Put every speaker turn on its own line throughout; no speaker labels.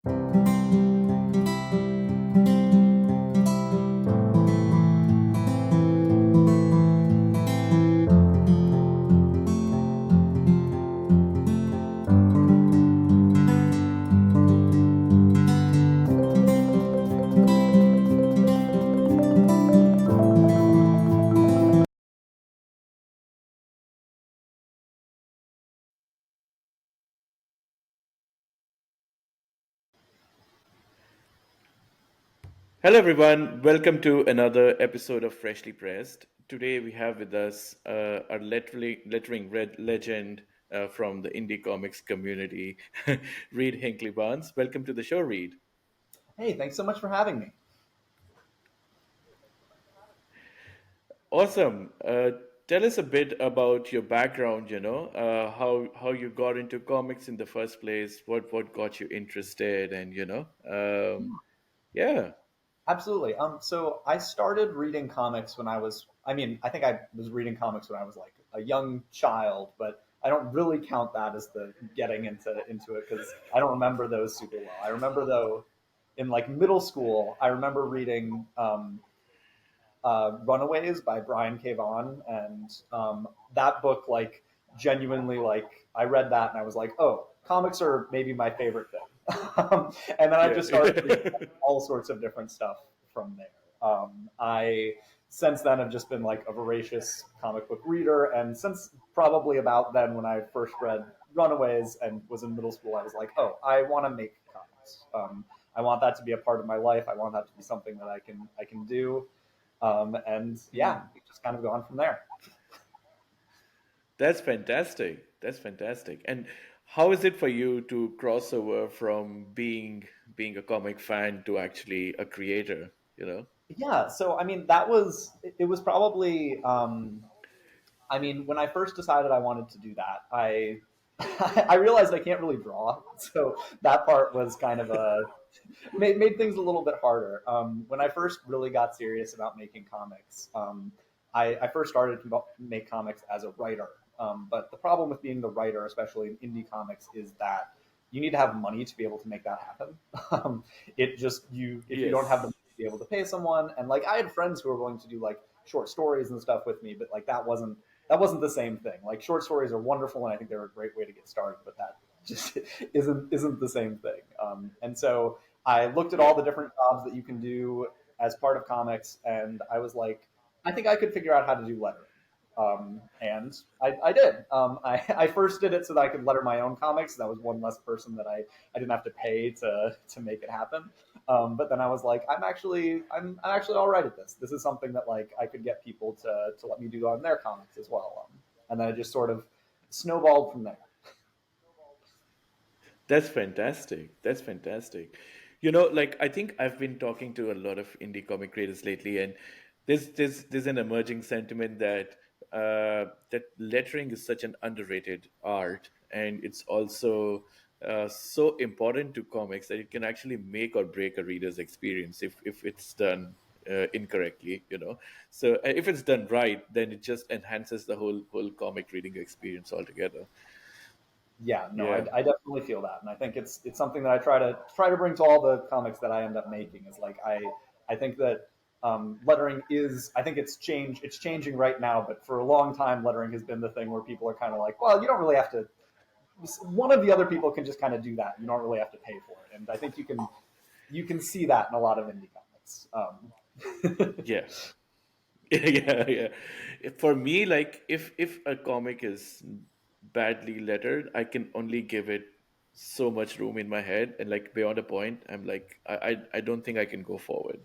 Hello, everyone. Welcome to another episode of Freshly Pressed. Today, we have with us our lettering red legend from the indie comics community, Reed Hinkley-Barnes. Welcome to the show, Reed.
Hey, thanks so much for having me.
Awesome. Tell us a bit about your background. How you got into comics in the first place. What got you interested, and yeah.
Absolutely. So I started reading comics when I think I was reading comics when I was like a young child, but I don't really count that as the getting into it because I don't remember those super well. I remember though, in like middle school, I remember reading Runaways by Brian K. Vaughan, and that book like genuinely like I read that and I was like, oh, comics are maybe my favorite thing. And then I
Yeah.
just started reading all sorts of different stuff from there. I since then have just been like a voracious comic book reader, and since probably about then when I first read Runaways and was in middle school, I was like, oh, I want to make comics. I want that to be a part of my life. I want that to be something that I can do. And yeah,
Hmm.
we just kind of gone from there.
That's fantastic. That's fantastic. And how is it for you to cross over from being a comic fan to actually a creator, you know?
Yeah, so I mean, it was probably I mean, when I first decided I wanted to do that, I I realized I can't really draw, so that part was kind of made things a little bit harder. When I first really got serious about making comics, I first started to make comics as a writer. But the problem with being the writer, especially in indie comics, is that you need to have money to be able to make that happen. It just you if you don't have the
Yes.
money to be able to pay someone, and like I had friends who were willing to do like short stories and stuff with me, but like that wasn't the same thing. Like short stories are wonderful, and I think they're a great way to get started, but that just isn't the same thing. And so I looked at
Yeah.
all the different jobs that you can do as part of comics, and I was like, I think I could figure out how to do lettering. And I did. I first did it so that I could letter my own comics. That was one less person that I didn't have to pay to make it happen. But then I was like, I'm actually all right at this. This is something that like I could get people to let me do on their comics as well. And then it just sort of snowballed from there.
That's fantastic. That's fantastic. Like I think I've been talking to a lot of indie comic creators lately, and there's an emerging sentiment that lettering is such an underrated art, and it's also so important to comics that it can actually make or break a reader's experience if it's done incorrectly. So if it's done right, then it just enhances the whole comic reading experience altogether.
Yeah, no, I,
Yeah.
I definitely feel that, and I think it's something that I try to bring to all the comics that I end up making. Is like I think that lettering is I think it's changing right now, but for a long time lettering has been the thing where people are kind of like, well, you don't really have to. One of the other people can just kind of do that. You don't really have to pay for it, and I think you can see that in a lot of indie comics.
Yeah. Yeah, yeah. For me, like if a comic is badly lettered, I can only give it so much room in my head, and like beyond a point, I'm like I don't think I can go forward.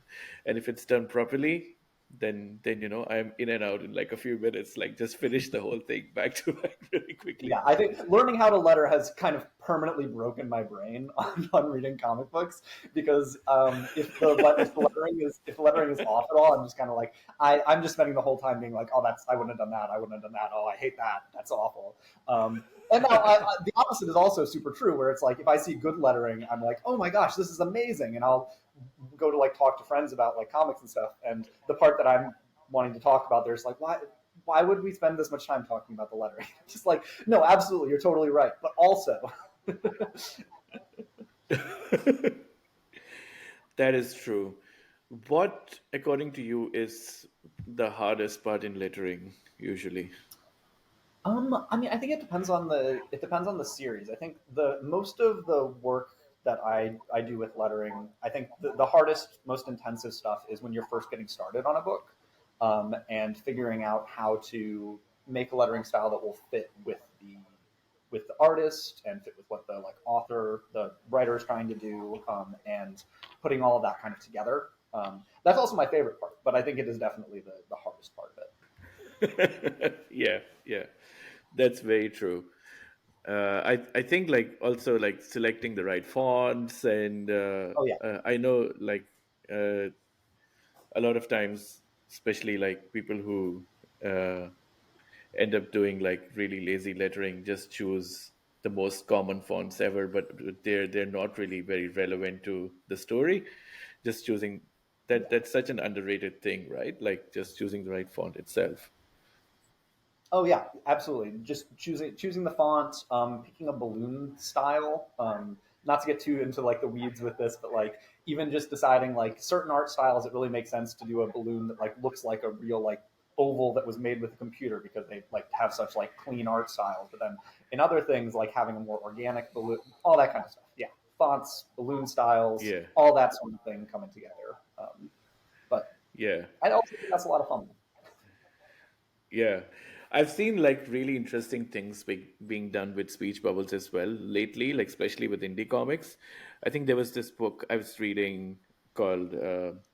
And if it's done properly, then I'm in and out in like a few minutes, like just finish the whole thing back to back really quickly.
Yeah, I think learning how to letter has kind of permanently broken my brain on reading comic books because if the lettering is off at all, I'm just kind of like I'm just spending the whole time being like, oh, that's I wouldn't have done that, I wouldn't have done that, oh, I hate that, that's awful. And now the opposite is also super true, where it's like if I see good lettering, I'm like, oh my gosh, this is amazing, and I'll go to like talk to friends about like comics and stuff, and the part that I'm wanting to talk about, there's like, why would we spend this much time talking about the lettering? Just like, no, absolutely, you're totally right. But also,
That is true. What, according to you, is the hardest part in lettering usually?
I mean, I think it depends on the series. I think the most of the work that I do with lettering, I think the hardest, most intensive stuff is when you're first getting started on a book, and figuring out how to make a lettering style that will fit with the artist and fit with what the like author, the writer is trying to do, and putting all of that kind of together. That's also my favorite part, but I think it is definitely the hardest part of it.
Yeah, yeah, that's very true. I think like also like selecting the right fonts and
Oh yeah,
I know like uh, a lot of times, especially like people who uh, end up doing like really lazy lettering, just choose the most common fonts ever, but they're not really very relevant to the story. Just choosing
yeah.
that's such an underrated thing, right? Like just choosing the right font itself.
Oh yeah, absolutely. Just choosing the font, picking a balloon style. Not to get too into like the weeds with this, but like even just deciding like certain art styles, it really makes sense to do a balloon that like looks like a real like oval that was made with a computer because they like have such like clean art styles. But then in other things like having a more organic balloon, all that kind of stuff. Yeah, fonts, balloon styles,
Yeah,
all that sort of thing coming together. But
yeah.
I also think that's a lot of fun.
Yeah, I've seen like really interesting things being done with speech bubbles as well lately, like especially with indie comics. I think there was this book I was reading called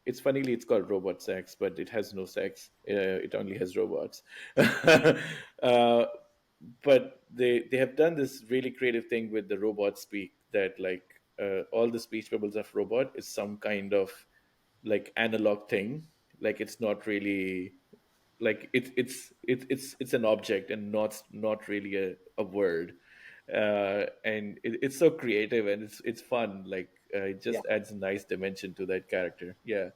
it's funnily it's called Robot Sex, but it has no sex. It only has robots. uh, but they have done this really creative thing with the robot speak that like all the speech bubbles of robot is some kind of like analog thing. Like it's not really like it's an object and not really a word and it's so creative and it's fun like it
Yeah.
just adds a nice dimension to that character. Yeah.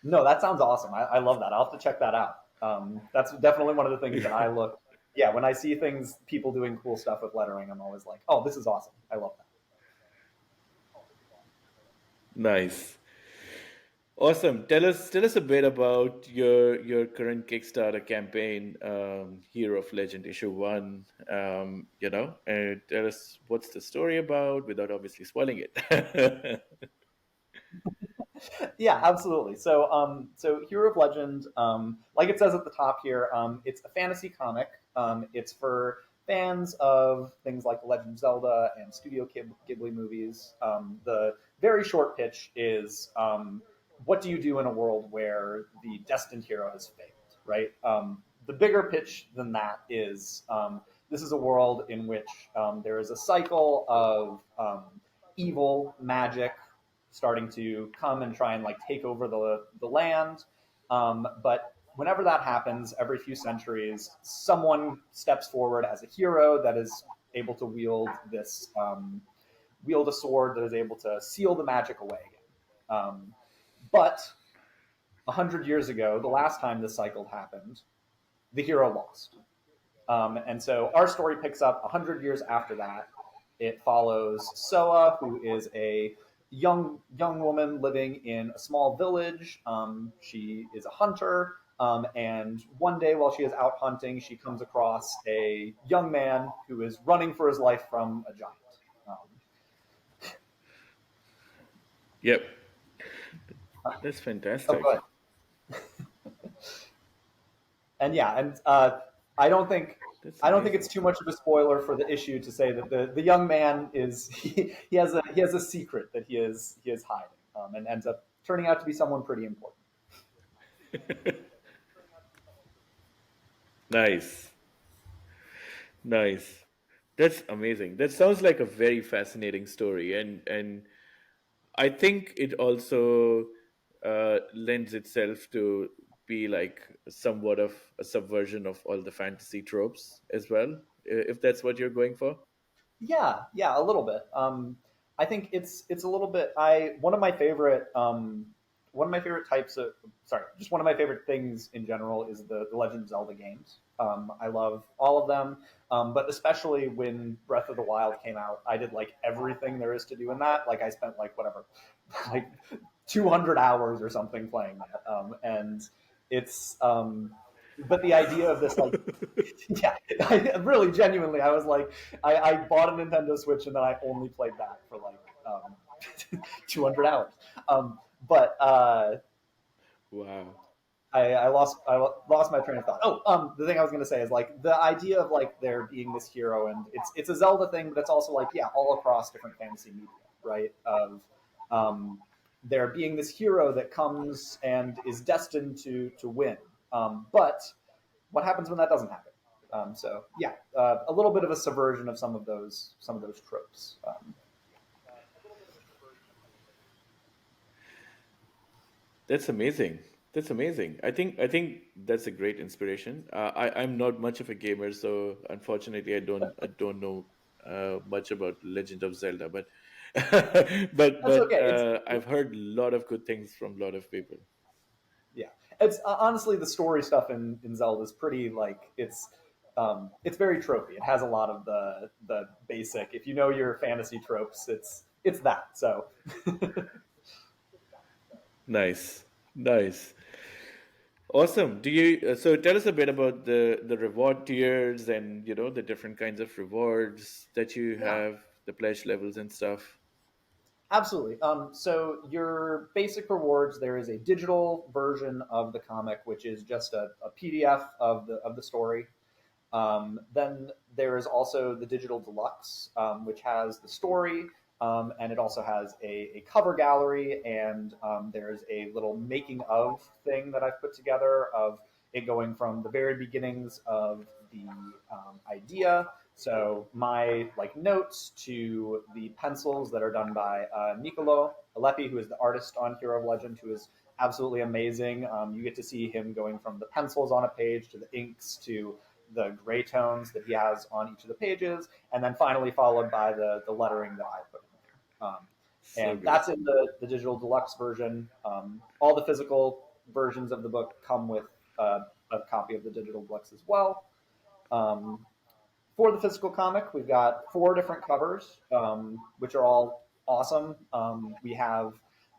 No, that sounds awesome. I love that. I'll have to check that out. That's definitely one of the things that I look. Yeah, when I see things, people doing cool stuff with lettering, I'm always like, oh, this is awesome. I love that.
Nice. Awesome. Tell us a bit about your current Kickstarter campaign, Hero of Legend issue one. And tell us what's the story about without obviously spoiling it.
Yeah, absolutely. So Hero of Legend, like it says at the top here, it's a fantasy comic. It's for fans of things like Legend of Zelda and Studio Ghibli movies. The very short pitch is, what do you do in a world where the destined hero has failed? Right. The bigger pitch than that is, this is a world in which there is a cycle of evil magic starting to come and try and like take over the land. But whenever that happens, every few centuries, someone steps forward as a hero that is able to wield a sword that is able to seal the magic away again. But 100 years ago, the last time this cycle happened, the hero lost. And so our story picks up 100 years after that. It follows Soa, who is a young woman living in a small village. She is a hunter, and one day while she is out hunting, she comes across a young man who is running for his life from a giant.
Yep, that's
Oh,
fantastic.
good. And yeah, and I don't think
That's
I don't think it's
amazing.
too much of a spoiler for the issue to say that the young man is he has a secret that he is hiding, and ends up turning out to be someone pretty important.
Nice, nice. That's amazing. That sounds like a very fascinating story, and I think it also lends itself to be like somewhat of a subversion of all the fantasy tropes as well, if that's what you're going for.
Yeah, a little bit. I think it's a little bit. I one of my favorite types of sorry, just one of my favorite things in general is the Legend of Zelda games. I love all of them, but especially when Breath of the Wild came out, I did like everything there is to do in that. Like I spent like whatever, like 200 hours or something playing that, and it's but the idea of this like yeah, really genuinely, I was like, I bought a Nintendo Switch and then I only played that for like 200 hours. But
Wow.
I lost my train of thought. Oh, the thing I was going to say is like the idea of like there being this hero, and it's a Zelda thing, but it's also like yeah, all across different fantasy media, right? Of um, there being this hero that comes and is destined to win, but what happens when that doesn't happen? So yeah, a little bit of a subversion of some of those tropes.
That's amazing. That's amazing. I think that's a great inspiration. I'm not much of a gamer, so unfortunately, I don't know much about Legend of Zelda, but
That's okay.
I've heard a lot of good things from a lot of people.
Yeah, it's honestly the story stuff in Zelda is pretty like it's very tropey. It has a lot of the basic. If you know your fantasy tropes, it's that. So
Nice, nice, awesome. Do you so tell us a bit about the reward tiers and the different kinds of rewards that you
yeah,
have, the pledge levels and stuff.
absolutely. So your basic rewards, there is a digital version of the comic, which is just a PDF of the story. Then there is also the digital deluxe, which has the story, and it also has a cover gallery, and there's a little making of thing that I've put together of it going from the very beginnings of the idea. So my like notes to the pencils that are done by Nicolo Aleppi, who is the artist on Hero of Legend, who is absolutely amazing. You get to see him going from the pencils on a page to the inks to the gray tones that he has on each of the pages, and then finally followed by the lettering that I put in there.
So
And
good.
that's in the digital deluxe version. All the physical versions of the book come with a copy of the digital deluxe as well. Um, for the physical comic, we've got four different covers, which are all awesome. We have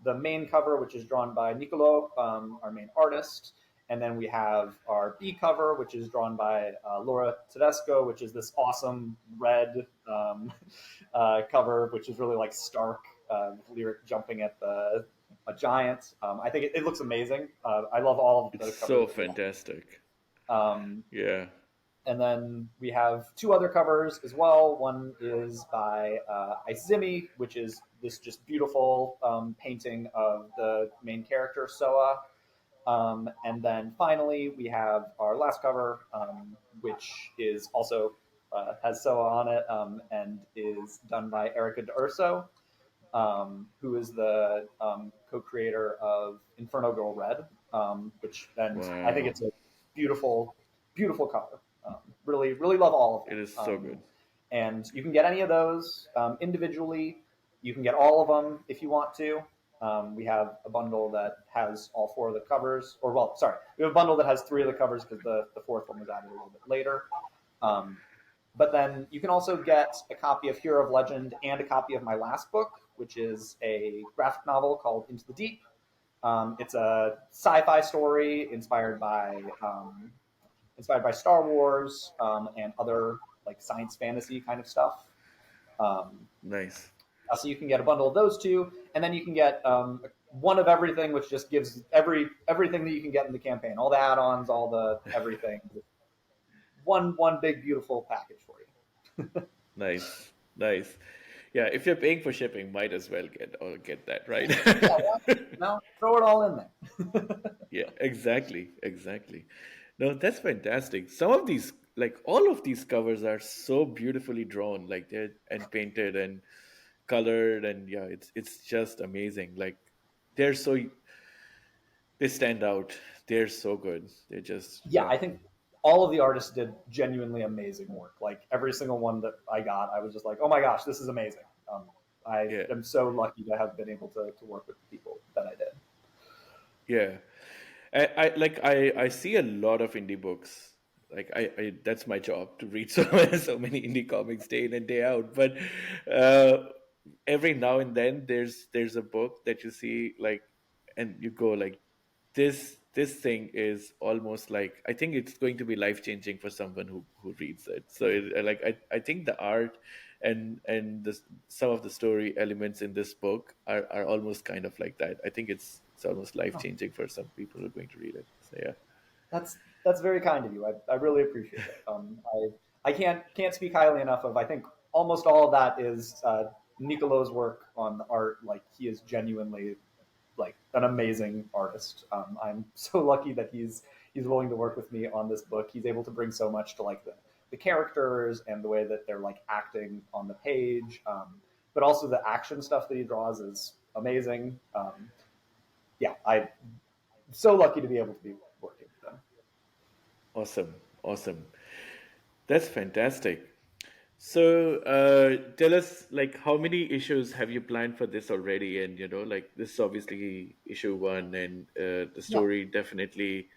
the main cover, which is drawn by Nicolo, our main artist. And then we have our B cover, which is drawn by Laura Tedesco, which is this awesome red cover, which is really like Stark, lyric jumping at a giant. I think it looks amazing. I love all of
It's
the covers
so
that we
fantastic.
have.
Yeah.
And then we have two other covers as well. One is by Izumi, which is this just beautiful painting of the main character, Soa. And then finally, we have our last cover, which is also has Soa on it and is done by Erica D'Urso, who is the co-creator of Inferno Girl Red, and I think
Wow.
it's a beautiful, beautiful cover. Really, really love all of
It
them.
is so good.
And you can get any of those individually. You can get all of them if you want to. We have a bundle that has all four of the covers, or well, sorry, we have a bundle that has three of the covers because the fourth one was added a little bit later. Um, but then you can also get a copy of Hero of Legend and a copy of my last book, which is a graphic novel called Into the Deep. It's a sci-fi story inspired by Star Wars and other like science fantasy kind of stuff. Um,
Nice.
so you can get a bundle of those two, and then you can get one of everything, which just gives everything that you can get in the campaign, all the add-ons, all the everything. One big beautiful package for you.
Nice. Nice. Yeah, if you're paying for shipping, might as well get that, right?
Yeah, now throw it all in there.
Yeah, exactly. Exactly. No, that's fantastic. Some of these, like all of these covers are so beautifully drawn, like they're and painted and colored, and yeah, it's just amazing. Like they're so they stand out. They're so good. They're just
Yeah,
yeah.
I think all of the artists did genuinely amazing work. Like every single one that I got, I was just like, oh my gosh, this is amazing. I
Yeah.
am so lucky to have been able to work with the people that I did.
Yeah. I see a lot of indie books Like I that's my job to read so so many indie comics day in and day out. But uh, every now and then there's a book that you see like, and you go like, this thing is almost like, I think it's going to be life changing for someone who reads it. So like I think the art and some of the story elements in this book are almost kind of like that. I think it's almost life
Oh,
changing for some people who are going to read it. So yeah.
that's very kind of you. I really appreciate it. I can't speak highly enough of. I think almost all of that is Nicolo's work on the art. Like he is genuinely like an amazing artist. I'm so lucky that he's willing to work with me on this book. He's able to bring so much to like the characters and the way that they're like acting on the page, but also the action stuff that he draws is amazing. Yeah, I'm so lucky to be able to be working with them.
Awesome. Awesome. That's fantastic. So, tell us, like, how many issues have you planned for this already? And like, this is obviously issue one, and the
Yeah,
story definitely.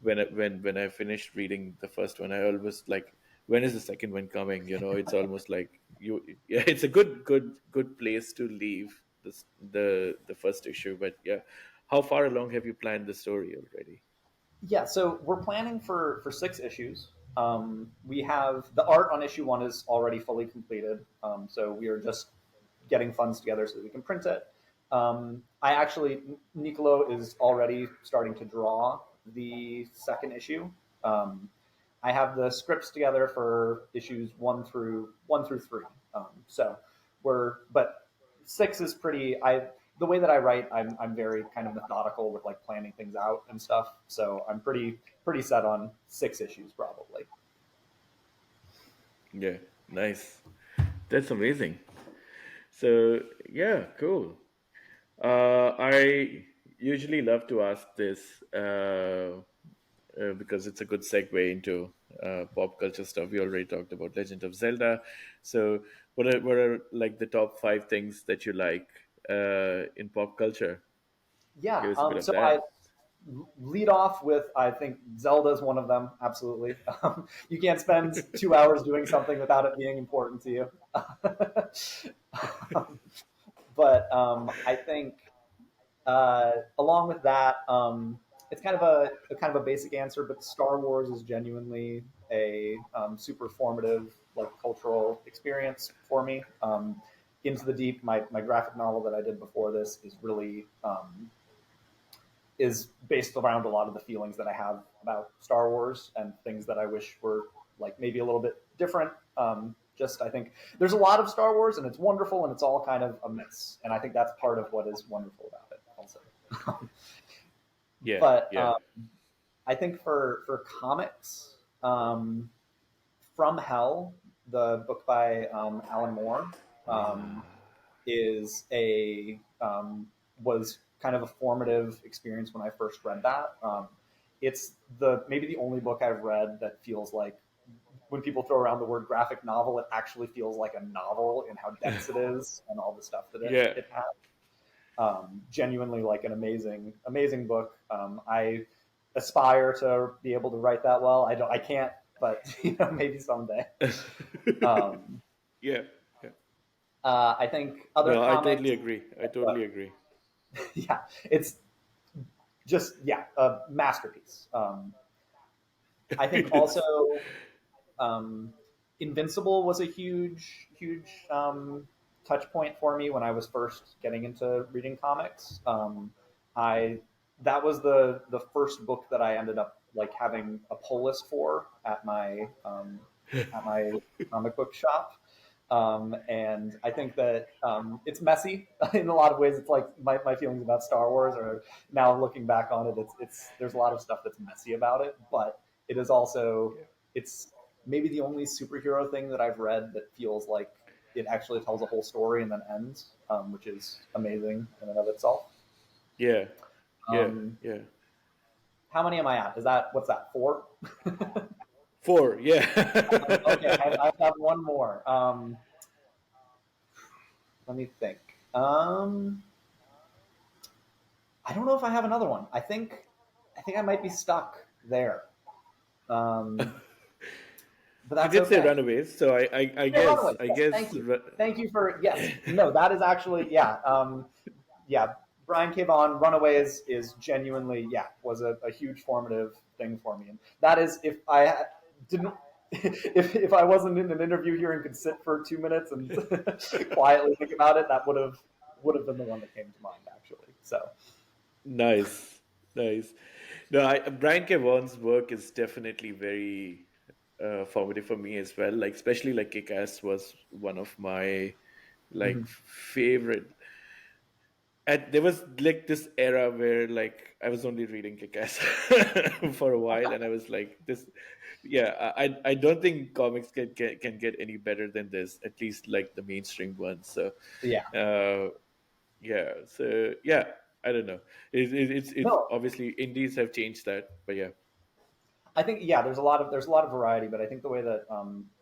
When I finished reading the first one, I always like, when is the second one coming? It's almost like you. Yeah, it's a good place to leave the first issue. But yeah, how far along have you planned the story already?
yeah. So we're planning for 6 issues. We have the art on issue one is already fully completed. So we are just getting funds together so that we can print it. I actually Nicolo is already starting to draw the second issue. Um, I have the scripts together for issues one through three. So but 6 is pretty. The way that I write, I'm very kind of methodical with like planning things out and stuff. So I'm pretty set on 6 issues probably.
Yeah, nice. That's amazing. So yeah, cool. I usually love to ask this because it's a good segue into pop culture stuff. We already talked about Legend of Zelda. So, what are like the top five things that you like in pop culture?
Yeah.
Give us a bit of
So I
that.
lead off with I think Zelda is one of them. Absolutely. You can't spend 2 hours doing something without it being important to you. But I think along with that, it's kind of a kind of a basic answer, but Star Wars is genuinely a super formative like cultural experience for me. Into the Deep, my graphic novel that I did before this is really is based around a lot of the feelings that I have about Star Wars and things that I wish were like maybe a little bit different. Just I think there's a lot of Star Wars and it's wonderful and it's all kind of a mess, and I think that's part of what is wonderful about it also.
Yeah,
But
yeah.
I think for comics, From Hell, the book by Alan Moore, um, is a was kind of a formative experience when I first read that. It's the maybe the only book I've read that feels like when people throw around the word graphic novel, it actually feels like a novel in how dense it is and all the stuff that it,
Yeah.
it has. Genuinely like an amazing book. I aspire to be able to write that well. I can't, but maybe someday. Um,
Yeah, yeah.
I think other
No, I totally
comics,
agree. I totally agree.
yeah, it's just yeah, a masterpiece. I think also um, Invincible was a huge touch point for me when I was first getting into reading comics. I That was the first book that I ended up like having a pull list for at my comic book shop. And I think that it's messy in a lot of ways. It's like my feelings about Star Wars, or now looking back on it, it's there's a lot of stuff that's messy about it, but it is also
Yeah,
it's maybe the only superhero thing that I've read that feels like it actually tells a whole story and then ends, which is amazing in and of itself.
yeah, yeah,
Um,
yeah.
how many am I at? Is that what's that 4?
Four.
Okay,
Yeah.
I have one more. Let me think. I don't know if I have another one. I think I might be stuck there. Um, but
You
that's
did say
okay.
Runaways, so I
Yeah,
guess
Runaways. Yes, thank you. Thank you for yes. No, that is actually yeah. Yeah, Brian K. Vaughan, Runaways is genuinely yeah was a huge formative thing for me, and that is if didn't. If I wasn't in an interview here and could sit for 2 minutes and quietly think about it, that would have been the one that came to mind actually. So
Nice, nice. No, Brian K. Vaughan's work is definitely very formative for me as well. Like especially like Kick-Ass was one of my like
mhm.
favorite. And there was like this era where like I was only reading Kick-Ass for a while, and I was like, this, yeah, I don't think comics can get any better than this. At least like the mainstream ones. So,
Yeah,
uh, yeah, so yeah, I don't know. It's
no,
obviously indies have changed that, but yeah,
I think yeah, there's a lot of variety, but I think the way that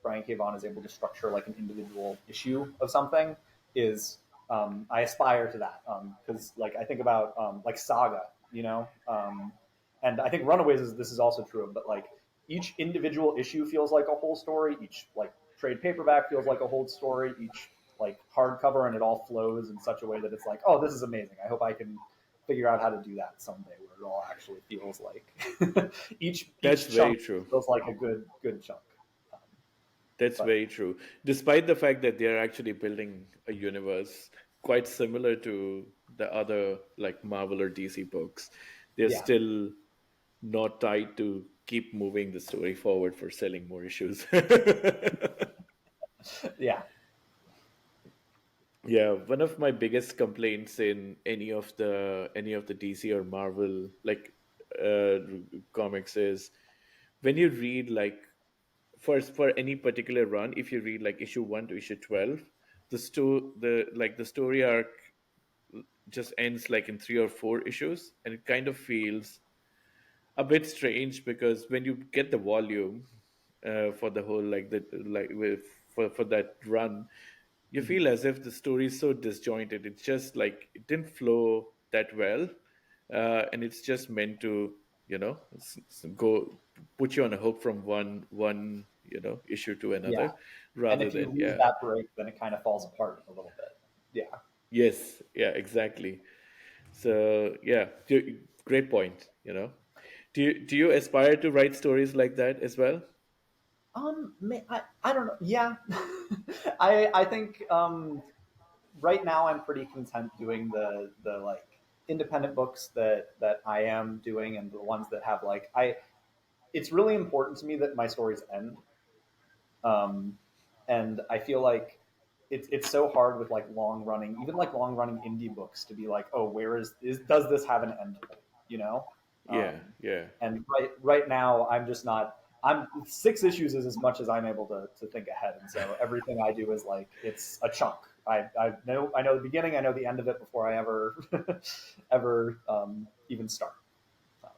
Brian K. Vaughan is able to structure like an individual issue of something is I aspire to that because like I think about like Saga, and I think Runaways is this is also true of, but like each individual issue feels like a whole story. Each like trade paperback feels like a whole story. Each like hardcover, and it all flows in such a way that it's like, oh, this is amazing. I hope I can figure out how to do that someday, where it all actually feels like each
that's
each chunk
very true.
feels like a good chunk. Um,
That's
but
very true. Despite the fact that they're actually building a universe quite similar to the other like Marvel or DC books, they're
yeah,
still not tied to keep moving the story forward for selling more issues.
yeah,
Yeah, one of my biggest complaints in any of the DC or Marvel like uh, comics is when you read like for any particular run, if you read like issue 1 to issue 12, the story arc just ends like in 3 or 4 issues, and it kind of feels a bit strange because when you get the volume for the whole like the like with for that run, you
mhm,
feel as if the story is so disjointed. It's just like it didn't flow that well, and it's just meant to go put you on a hook from one issue to
yeah.
another,
And
rather
if you
than
lose
yeah.
that break, then it kind of falls apart a little bit. Yeah.
Yes, yeah, exactly. So yeah, great point. Do you aspire to write stories like that as well?
I don't know. Yeah, I think right now I'm pretty content doing the like independent books that I am doing, and the ones that have like I. It's really important to me that my stories end. And I feel like it's so hard with like long running, even like long running indie books to be like, oh, where is does this have an end point? You know,
Yeah,
um,
yeah.
and right now I'm just not. I'm 6 issues is as much as I'm able to think ahead, and so everything I do is like it's a chunk. I know the beginning, I know the end of it before I ever ever even start. Um,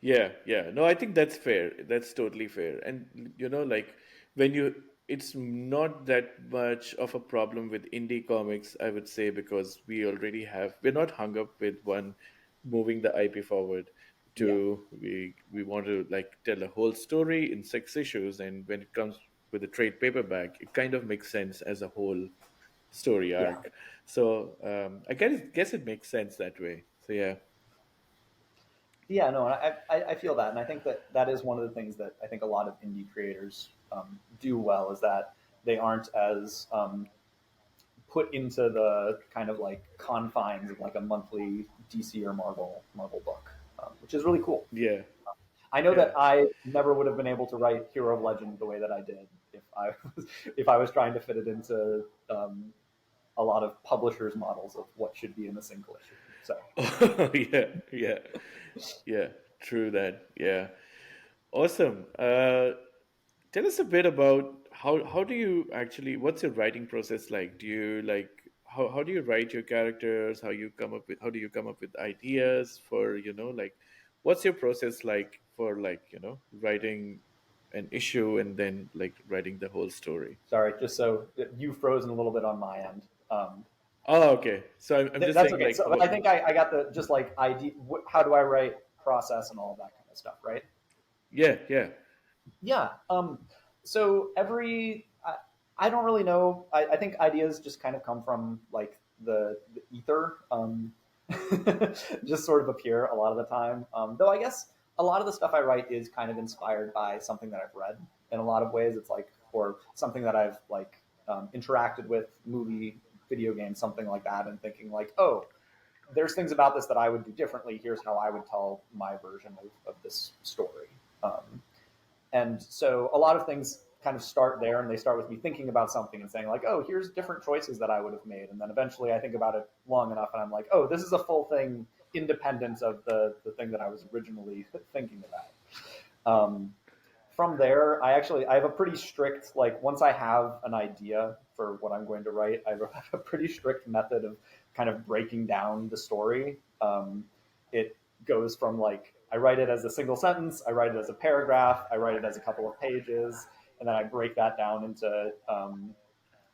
Yeah, yeah. No, I think that's fair. That's totally fair. And like when you it's not that much of a problem with indie comics, I would say, because we're not hung up with one moving the IP forward.
yeah,
We want to like tell a whole story in 6 issues, and when it comes with a trade paperback, it kind of makes sense as a whole story
yeah.
arc. So I guess it makes sense that way. So yeah.
Yeah, no, and I feel that, and I think that that is one of the things that I think a lot of indie creators do well is that they aren't as put into the kind of like confines of like a monthly DC or Marvel book, which is really cool.
Yeah.
I know that
Yeah.
I never would have been able to write Hero of Legend the way that I did if I was if I was trying to fit it into a lot of publishers' models of what should be in a single issue. So
Oh, yeah, yeah, yeah. True that. Yeah. Awesome. Tell us a bit about how do you actually what's your writing process like? Do you like how do you write your characters? How do you come up with ideas for, like what's your process like for like, writing an issue and then like writing the whole story?
sorry, just so you frozen a little bit on my end.
Oh, okay. So I'm just
That's
saying
okay.
like
So I think I got the just like ID. How do I write process and all of that kind of stuff, right?
yeah, yeah.
Yeah. So I don't really know. I think ideas just kind of come from like the ether, just sort of appear a lot of the time. Though I guess a lot of the stuff I write is kind of inspired by something that I've read. In a lot of ways, it's like or something that I've like interacted with, movie, video game, something like that, and thinking like, oh, there's things about this that I would do differently. Here's how I would tell my version of this story. Um, and so a lot of things kind of start there, and they start with me thinking about something and saying like, oh, here's different choices that I would have made. And then eventually I think about it long enough and I'm like, oh, this is a full thing independent of the thing that I was originally thinking about. Um, from there, I have a pretty strict like once I have an idea for what I'm going to write, I have a pretty strict method of kind of breaking down the story. It goes from like I write it as a single sentence, I write it as a paragraph, I write it as a couple of pages, and then I break that down into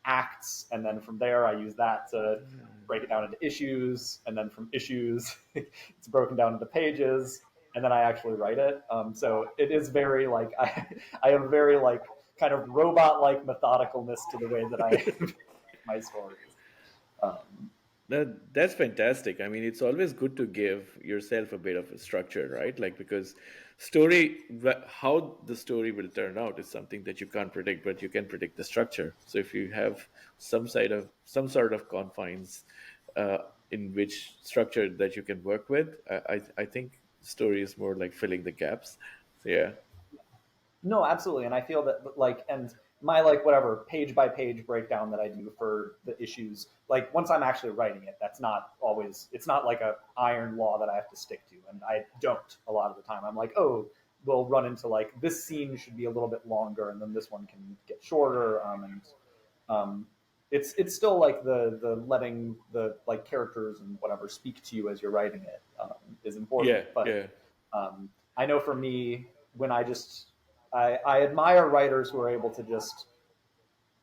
acts, and then from there I use that to break it down into issues, and then from issues it's broken down into pages, and then I actually write it. So it is very like I have very like kind of robot like methodicalness to the way that I make my stories. Um,
That's fantastic. I mean, it's always good to give yourself a bit of a structure, right? Like because how the story will turn out is something that you can't predict, but you can predict the structure. So if you have some sort of confines uh, in which structure that you can work with, I think story is more like filling the gaps. So yeah,
No, absolutely. And I feel that like and my like whatever page by page breakdown that I do for the issues, like once I'm actually writing it, that's not always it's not like a iron law that I have to stick to. And I don't a lot of the time. I'm like, oh, we'll run into like this scene should be a little bit longer and then this one can get shorter. And um it's still like the letting the like characters and whatever speak to you as you're writing it is important.
yeah,
But
yeah.
I know for me, when I admire writers who are able to just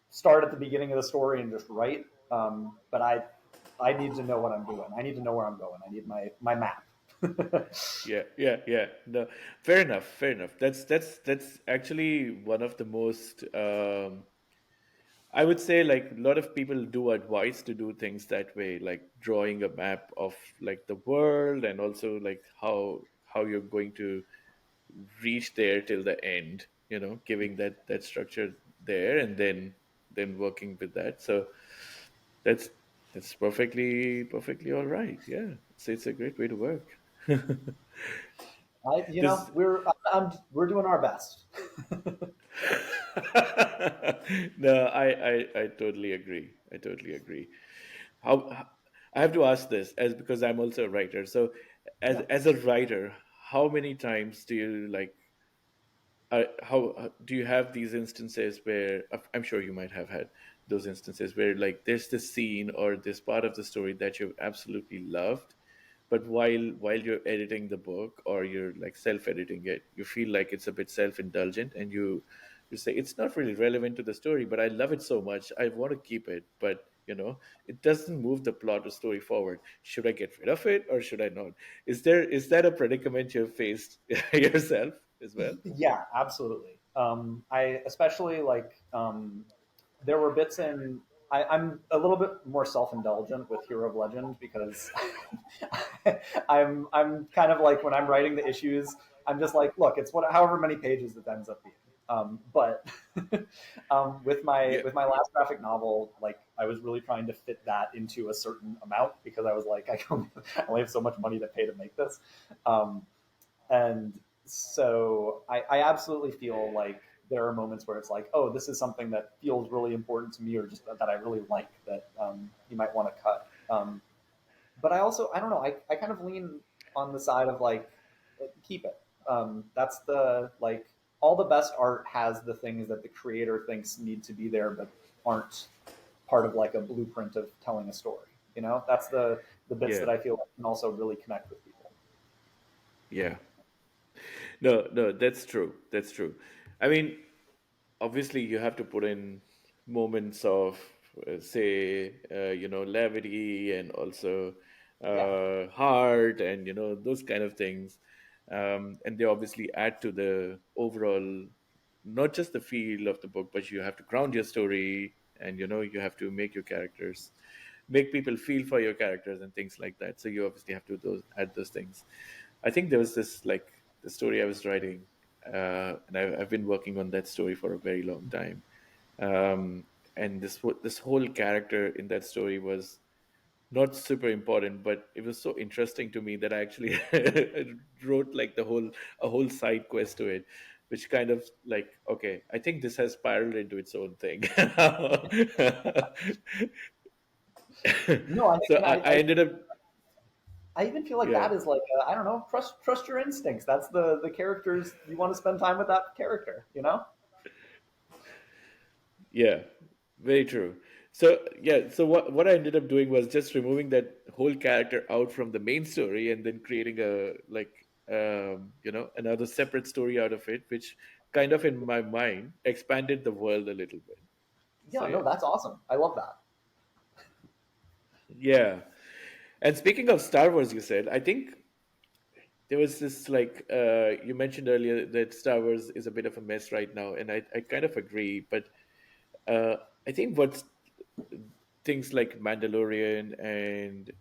start at the beginning of the story and just write. But I need to know what I'm doing. I need to know where I'm going. I need my map.
Yeah, yeah, yeah. No, fair enough, fair enough. That's actually one of the most I would say like a lot of people do advise to do things that way, like drawing a map of like the world and also like how you're going to reach there till the end, giving that structure there and then working with that. So that's that's perfectly all right. Yeah. It's a great way to work. This
We're doing our best.
no, I totally agree. I totally agree. How I have to ask this as because I'm also a writer. So
Yeah.
as a writer, how many times do you like how do you have these instances where I'm sure you might have had those instances where like there's this scene or this part of the story that you absolutely loved, but while you're editing the book or you're like self-editing it, you feel like it's a bit self-indulgent and you say it's not really relevant to the story, but I love it so much I want to keep it, but it doesn't move the plot or story forward. Should I get rid of it or should I not? Is that a predicament you've faced yourself as well?
Yeah, absolutely. I especially like there were bits in. I'm a little bit more self-indulgent with Hero of Legend because I'm kind of like when I'm writing the issues, I'm just like, look, it's what however many pages it ends up being. But
Yeah,
with my last graphic novel, like I was really trying to fit that into a certain amount because I was like, I only have so much money to pay to make this. Um, and so I absolutely feel like there are moments where it's like, oh, this is something that feels really important to me, or just that I really like that you might want to cut. But I don't know, I kind of lean on the side of like, keep it. That's the like all the best art has the things that the creator thinks need to be there, but aren't part of like a blueprint of telling a story. That's the bits
yeah,
that I feel like can also really connect with people.
yeah. No, no, that's true. That's true. I mean, obviously you have to put in moments of say levity and also
Yeah.
heart and those kind of things, and they obviously add to the overall not just the feel of the book, but you have to ground your story, and you have to make your characters, make people feel for your characters and things like that. So you obviously have to add those things. I think there was this, like, the story I was writing, and I've been working on that story for a very long time. Um, and this whole character in that story was not super important, but it was so interesting to me that I actually wrote like a whole side quest to it, which kind of like, okay, I think this has spiraled into its own thing.
No,
So
and
I ended up,
I even feel like
yeah,
that is like I don't know, trust your instincts. That's the characters you want to spend time with that character. You know?
yeah, very true. So yeah, so what I ended up doing was just removing that whole character out from the main story and then creating a, like, another separate story out of it, which kind of in my mind expanded the world a little bit. So
Yeah, no,
yeah,
that's awesome. I love that.
yeah. And speaking of Star Wars, you said, I think there was this, like, you mentioned earlier that Star Wars is a bit of a mess right now, and I kind of agree, but uh, I think what's things like Mandalorian and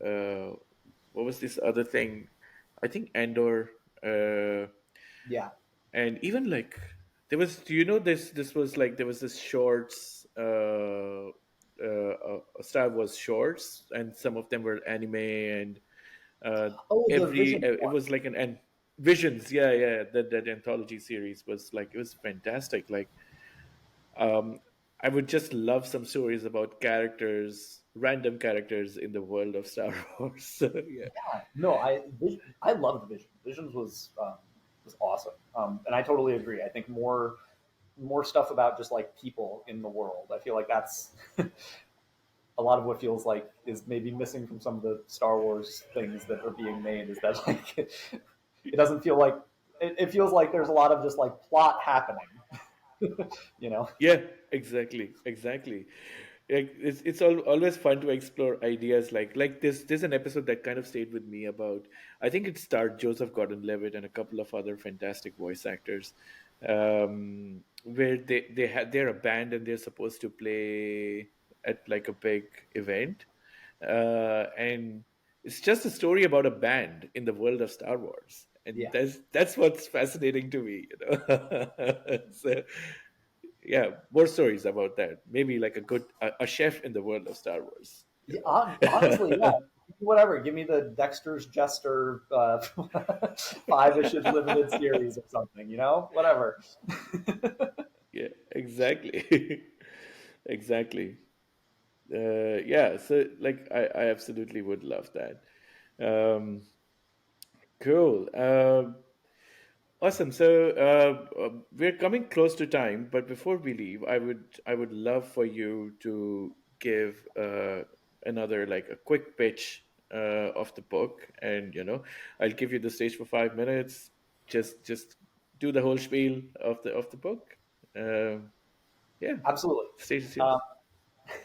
what was this other thing? I think Andor, uh,
Yeah.
and even like there was. Do you know this? This was like there was this shorts. Star Wars shorts, and some of them were anime, and uh,
Oh, the
every
Vision
it
one.
was like an Visions. Yeah, yeah. That anthology series was like, it was fantastic. Like, um, I would just love some stories about characters, random characters in the world of Star Wars. So, yeah,
Yeah. No, I loved Vision. Visions was awesome. And I totally agree. I think more stuff about just like people in the world. I feel like that's a lot of what feels like is maybe missing from some of the Star Wars things that are being made is that like it doesn't feel like it feels like there's a lot of just like plot happening, you know?
yeah, exactly, exactly. Like, always fun to explore ideas like this. There's an episode that kind of stayed with me about. I think it starred Joseph Gordon-Levitt and a couple of other fantastic voice actors, where they're a band and they're supposed to play at like a big event, and it's just a story about a band in the world of Star Wars, and
Yeah.
that's what's fascinating to me, So yeah, more stories about that. Maybe like a chef in the world of Star Wars.
Yeah, honestly, yeah. Whatever. Give me the Dexter's Jester 5 issues limited series or something, you know? Whatever.
Yeah, exactly, exactly. Yeah, so like I absolutely would love that. Um, cool. Awesome. So we're coming close to time, but before we leave, I would love for you to give another, like, a quick pitch of the book, and I'll give you the stage for 5 minutes. Just do the whole spiel of the book. Yeah,
Absolutely.
stage is yours.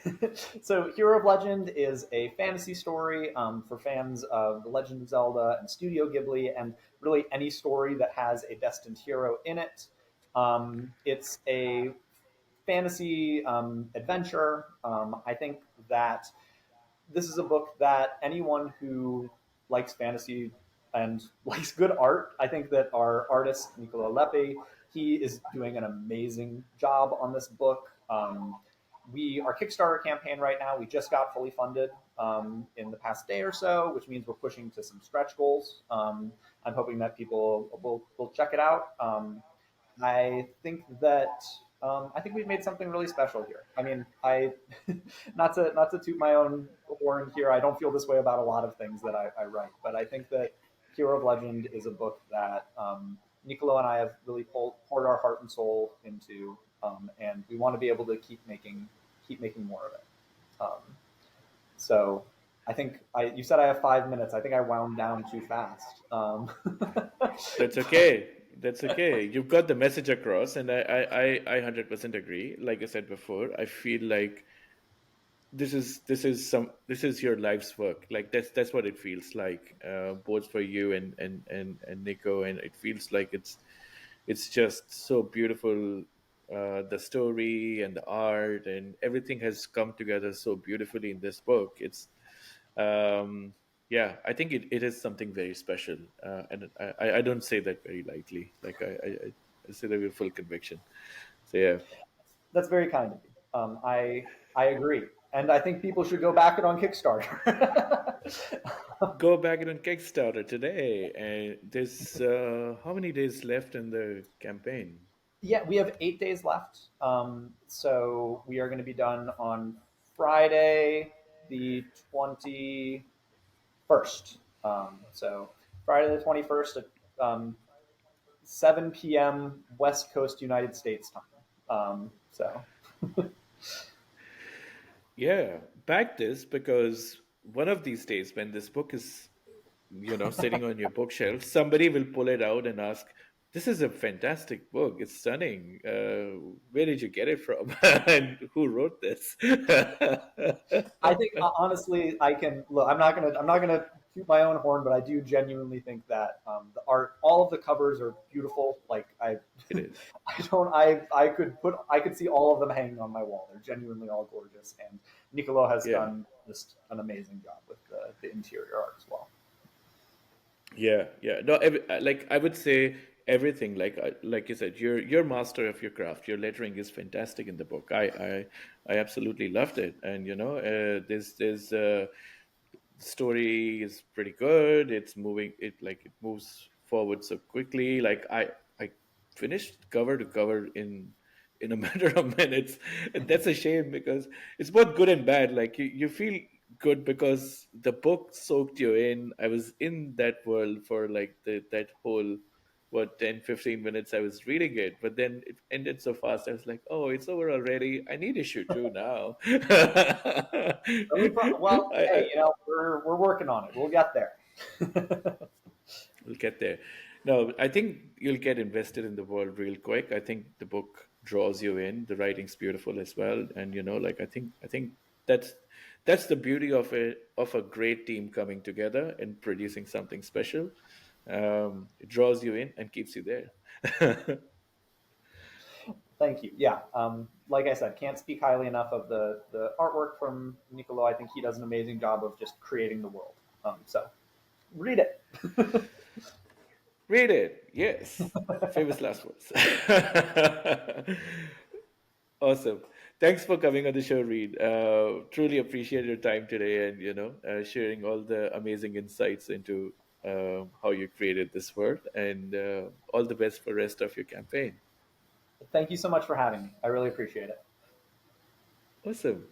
Um, so, Hero of Legend is a fantasy story for fans of The Legend of Zelda and Studio Ghibli, and really any story that has a destined hero in it. It's a fantasy adventure. I think that this is a book that anyone who likes fantasy and likes good art, I think that our artist Nicola Lepe, he is doing an amazing job on this book. Our Kickstarter campaign right now, we just got fully funded in the past day or so, which means we're pushing to some stretch goals. I'm hoping that people will check it out. I think we've made something really special here. I mean, I not to toot my own horn here. I don't feel this way about a lot of things that I write, but I think that Hero of Legend is a book that Nicolo and I have really poured our heart and soul into, and we want to be able to keep making more of it. Um, so I think you said I have 5 minutes. I think I wound down too fast.
That's okay. That's okay. You've got the message across, and I 100% agree. Like I said before, I feel like this is your life's work. Like, that's what it feels like, both for you and Nico, and it feels like it's just so beautiful. the story and the art and everything has come together so beautifully in this book. It's yeah, I think it is something very special, and I don't say that very lightly. Like I say that with full conviction. So yeah,
That's very kind of you. I agree, and I think people should go back it on Kickstarter.
go back on Kickstarter today, and there's how many days left in the campaign?
Yeah, we have 8 days left. So we are going to be done on Friday, the 21st. So Friday the 21st at 7 p.m. West Coast United States time. So
Yeah, back this because one of these days when this book is sitting on your bookshelf, somebody will pull it out and ask, "This is a fantastic book. It's stunning. Where did you get it from? And who wrote this?"
I think honestly, I can look. I'm not gonna toot my own horn, but I do genuinely think that the art, all of the covers are beautiful. Like
It is.
I don't, I could see all of them hanging on my wall. They're genuinely all gorgeous, and Nicolo has
Yeah.
done just an amazing job with the interior art as well.
Yeah, yeah. No, like I would say everything. Like you said, you're master of your craft. Your lettering is fantastic in the book. I absolutely loved it. And there's story is pretty good. It's moving. It moves forward so quickly. I finished cover to cover in a matter of minutes. And that's a shame because it's both good and bad. Like you feel good because the book soaked you in. I was in that world for like that whole what 10-15 minutes I was reading it, but then it ended so fast. I was like, oh, it's over already. I need issue two now.
Well, hey,
I,
we're working on it. We'll get there.
we'll get there. No, I think you'll get invested in the world real quick. I think the book draws you in. The writing's beautiful as well, and like I think that's that's the beauty of a great team coming together and producing something special. It draws you in and keeps you there.
Thank you. Yeah, like I said, can't speak highly enough of the artwork from Nicolo. I think he does an amazing job of just creating the world. So read it.
Read it. Yes. Famous last words. Awesome. Thanks for coming on the show, Reed. Truly appreciate your time today and sharing all the amazing insights into how you created this world. And all the best for rest of your campaign.
Thank you so much for having me. I really appreciate it.
Awesome.